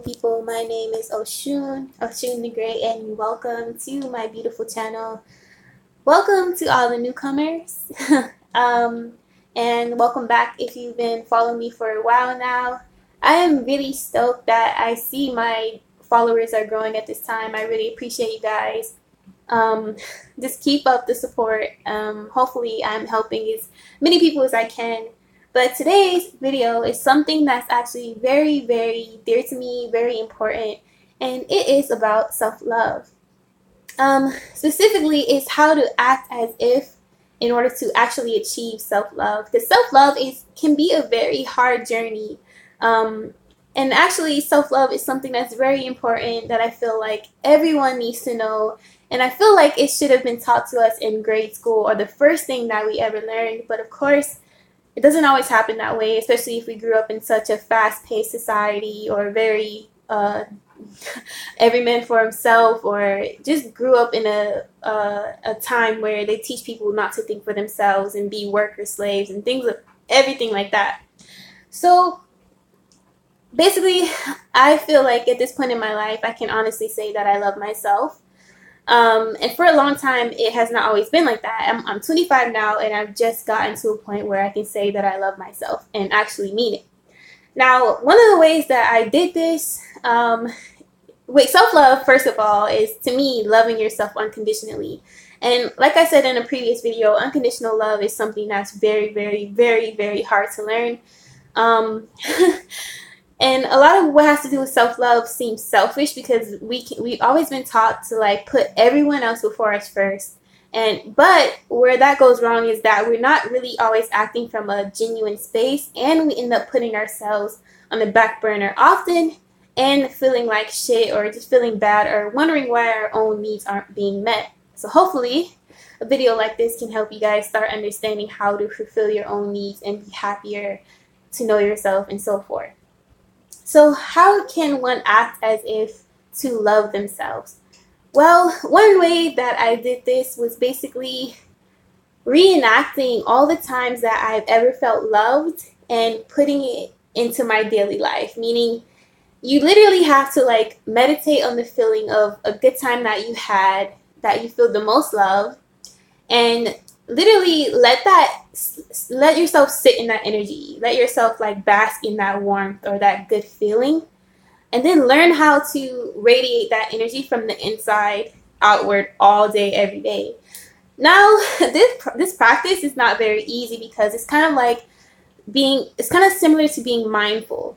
people. My name is Oshun the Great, and welcome to my beautiful channel. Welcome to all the newcomers, um, and welcome back if you've been following me for a while now. I am really stoked that I see my followers are growing at this time. I really appreciate you guys. Um, just keep up the support. Hopefully, I'm helping as many people as I can. But today's video is something that's actually very, very dear to me, very important, and it is about self-love. Specifically, is how to act as if in order to actually achieve self-love. Because self-love can be a very hard journey. And actually, self-love is something that's very important that I feel like everyone needs to know. And I feel like it should have been taught to us in grade school or the first thing that we ever learned. But of course, it doesn't always happen that way, especially if we grew up in such a fast-paced society or very every man for himself, or just grew up in a time where they teach people not to think for themselves and be worker slaves and everything like that. So basically, I feel like at this point in my life, I can honestly say that I love myself. And for a long time, it has not always been like that. I'm 25 now, and I've just gotten to a point where I can say that I love myself and actually mean it. Now, one of the ways that I did this, with self-love, first of all, is to me loving yourself unconditionally. And like I said in a previous video, unconditional love is something that's very, very, very, very hard to learn. And a lot of what has to do with self-love seems selfish because we've always been taught to like put everyone else before us first. But where that goes wrong is that we're not really always acting from a genuine space, and we end up putting ourselves on the back burner often and feeling like shit or just feeling bad or wondering why our own needs aren't being met. So hopefully a video like this can help you guys start understanding how to fulfill your own needs and be happier, to know yourself, and so forth. So how can one act as if to love themselves? Well, one way that I did this was basically reenacting all the times that I've ever felt loved and putting it into my daily life. Meaning, you literally have to like meditate on the feeling of a good time that you had, that you feel the most love, and literally let yourself sit in that energy. Let yourself like bask in that warmth or that good feeling. And then learn how to radiate that energy from the inside outward all day, every day. Now, this practice is not very easy because it's kind of similar to being mindful.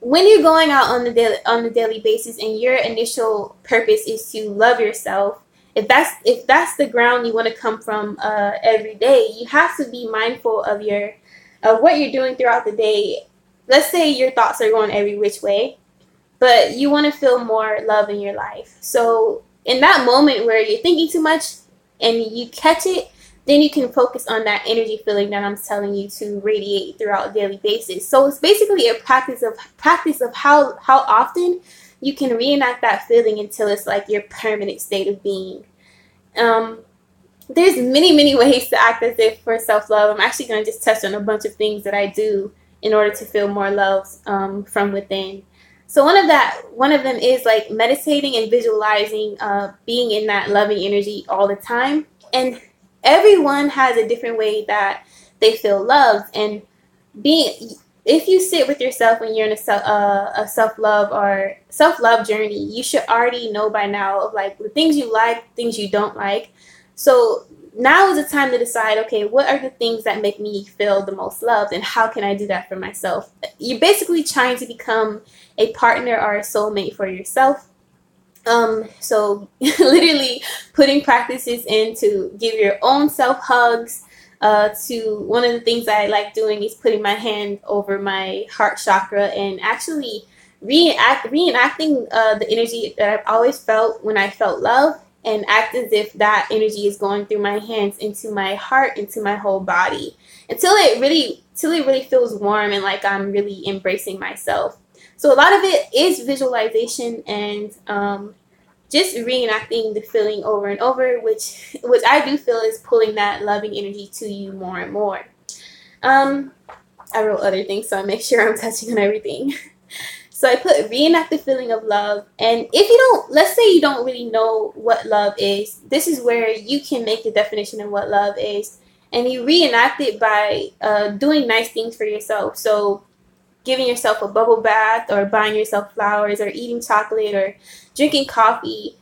When you're going out on the daily basis and your initial purpose is to love yourself, if that's the ground you want to come from every day, you have to be mindful of what you're doing throughout the day. Let's say your thoughts are going every which way, but you want to feel more love in your life. So in that moment where you're thinking too much and you catch it, then you can focus on that energy feeling that I'm telling you to radiate throughout a daily basis. So it's basically a practice of how often you can reenact that feeling until it's like your permanent state of being. There's many ways to act as if for self-love. I'm actually going to just touch on a bunch of things that I do in order to feel more love from within. So one of them is like meditating and visualizing being in that loving energy all the time. And everyone has a different way that they feel loved. And if you sit with yourself when you're in a self-love journey, you should already know by now of like the things you like, things you don't like. So now is the time to decide, okay, what are the things that make me feel the most loved, and how can I do that for myself? You're basically trying to become a partner or a soulmate for yourself. So literally putting practices in to give your own self hugs. To one of the things that I like doing is putting my hand over my heart chakra and actually reenacting the energy that I've always felt when I felt love, and act as if that energy is going through my hands into my heart, into my whole body, until it really feels warm and like I'm really embracing myself. So a lot of it is visualization and just reenacting the feeling over and over, which I do feel is pulling that loving energy to you more and more. I wrote other things, so I make sure I'm touching on everything. So I put reenact the feeling of love. And if you don't, let's say you don't really know what love is, this is where you can make the definition of what love is. And you reenact it by doing nice things for yourself. So giving yourself a bubble bath, or buying yourself flowers, or eating chocolate, or drinking coffee.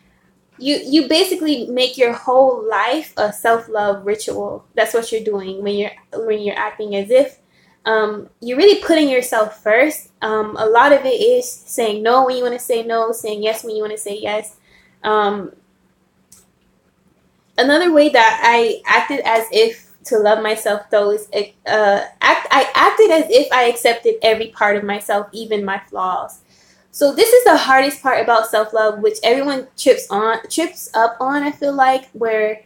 You basically make your whole life a self-love ritual. That's what you're doing when you're acting as if you're really putting yourself first. A lot of it is saying no when you want to say no, saying yes when you want to say yes. Another way that I acted as if to love myself, though, is I acted as if I accepted every part of myself, even my flaws. So this is the hardest part about self-love, which everyone trips up on, I feel like, where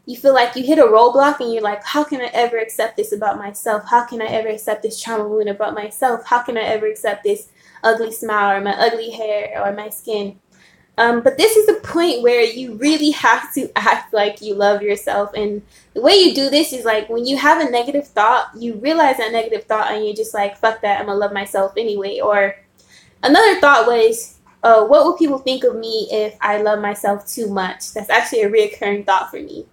you feel like you hit a roadblock and you're like, how can I ever accept this about myself? How can I ever accept this trauma wound about myself? How can I ever accept this ugly smile, or my ugly hair, or my skin? But this is the point where you really have to act like you love yourself. And the way you do this is like when you have a negative thought, you realize that negative thought and you're just like, fuck that, I'm gonna love myself anyway. Or another thought was, what will people think of me if I love myself too much? That's actually a reoccurring thought for me.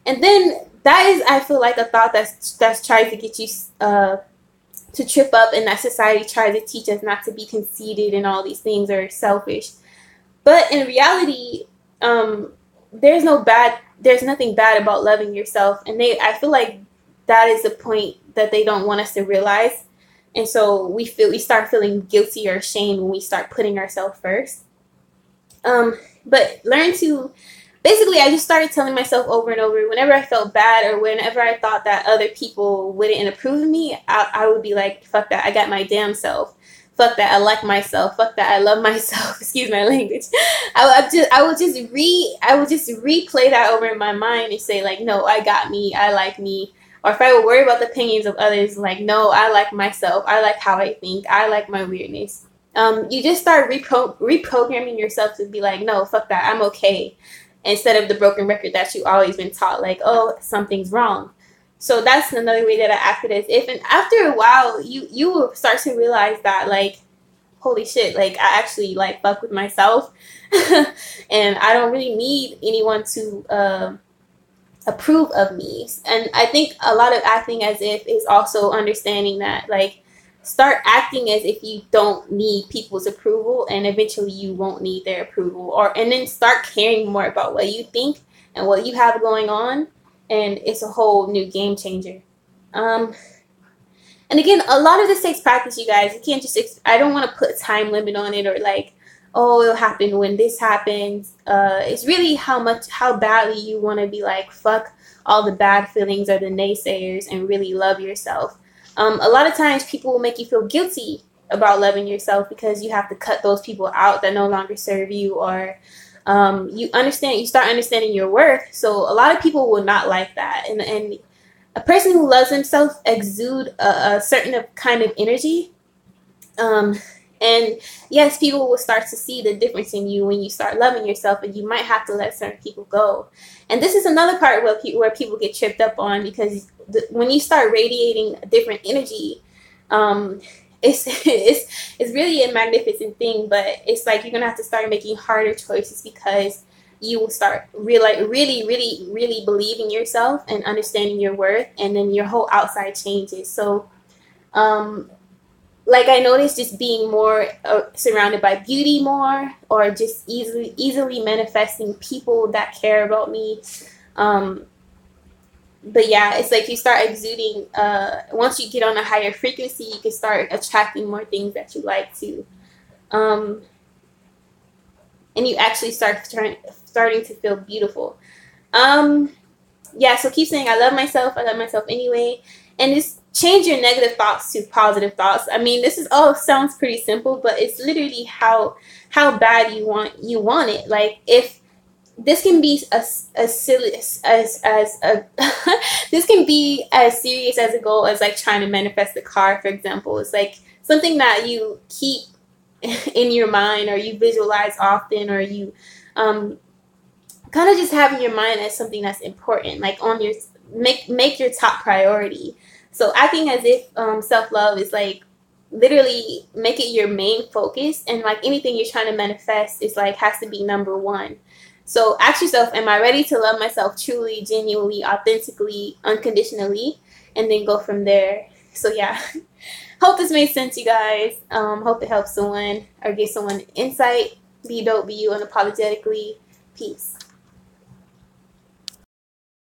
And then that is, I feel like, a thought that's trying to get you to trip up, and that society tries to teach us not to be conceited and all these things, or selfish. But in reality, there's nothing bad about loving yourself. And I feel like that is the point that they don't want us to realize. And so we start feeling guilty or ashamed when we start putting ourselves first. But basically, I just started telling myself over and over, whenever I felt bad or whenever I thought that other people wouldn't approve of me, I would be like, fuck that, I got my damn self. Fuck that, I like myself. Fuck that, I love myself. Excuse my language. I would just replay that over in my mind and say, like, no, I got me. I like me. Or if I would worry about the opinions of others, like, no, I like myself. I like how I think. I like my weirdness. You just start reprogramming yourself to be like, no, fuck that, I'm okay. Instead of the broken record that you always been taught, like, oh, something's wrong. So that's another way that I acted as if. And after a while, you will start to realize that, like, holy shit, like, I actually, like, fuck with myself. And I don't really need anyone to approve of me. And I think a lot of acting as if is also understanding that, like, start acting as if you don't need people's approval, and eventually you won't need their approval. And then start caring more about what you think and what you have going on. And it's a whole new game changer. And again, a lot of this takes practice, you guys. You can't just, I don't want to put a time limit on it, or like, oh, it'll happen when this happens. It's really how badly you want to be like, fuck all the bad feelings or the naysayers, and really love yourself. A lot of times people will make you feel guilty about loving yourself because you have to cut those people out that no longer serve you, or you start understanding your worth. So a lot of people will not like that. And a person who loves himself exude a certain kind of energy. And yes, people will start to see the difference in you when you start loving yourself, and you might have to let certain people go. And this is another part where people get tripped up on, because when you start radiating a different energy, it's really a magnificent thing. But it's like you're gonna have to start making harder choices, because you will start really believing yourself and understanding your worth, and then your whole outside changes. So like, I noticed just being more surrounded by beauty more, or just easily manifesting people that care about me. But yeah, it's like you start exuding, once you get on a higher frequency, you can start attracting more things that you like to. And you actually starting to feel beautiful. Yeah, so keep saying, I love myself anyway. And just change your negative thoughts to positive thoughts. I mean, this is all sounds pretty simple, but it's literally how bad you want it. Like, if this can be as silly as this can be as serious as a goal as like trying to manifest a car, for example. It's like something that you keep in your mind, or you visualize often, or you kind of just have in your mind as something that's important, like on your make your top priority. So acting as if self-love is like literally make it your main focus, and like anything you're trying to manifest is like has to be number one. So ask yourself, am I ready to love myself truly, genuinely, authentically, unconditionally, and then go from there. So yeah. Hope this made sense, you guys. Hope it helps someone or give someone insight. Be dope, be you unapologetically. Peace.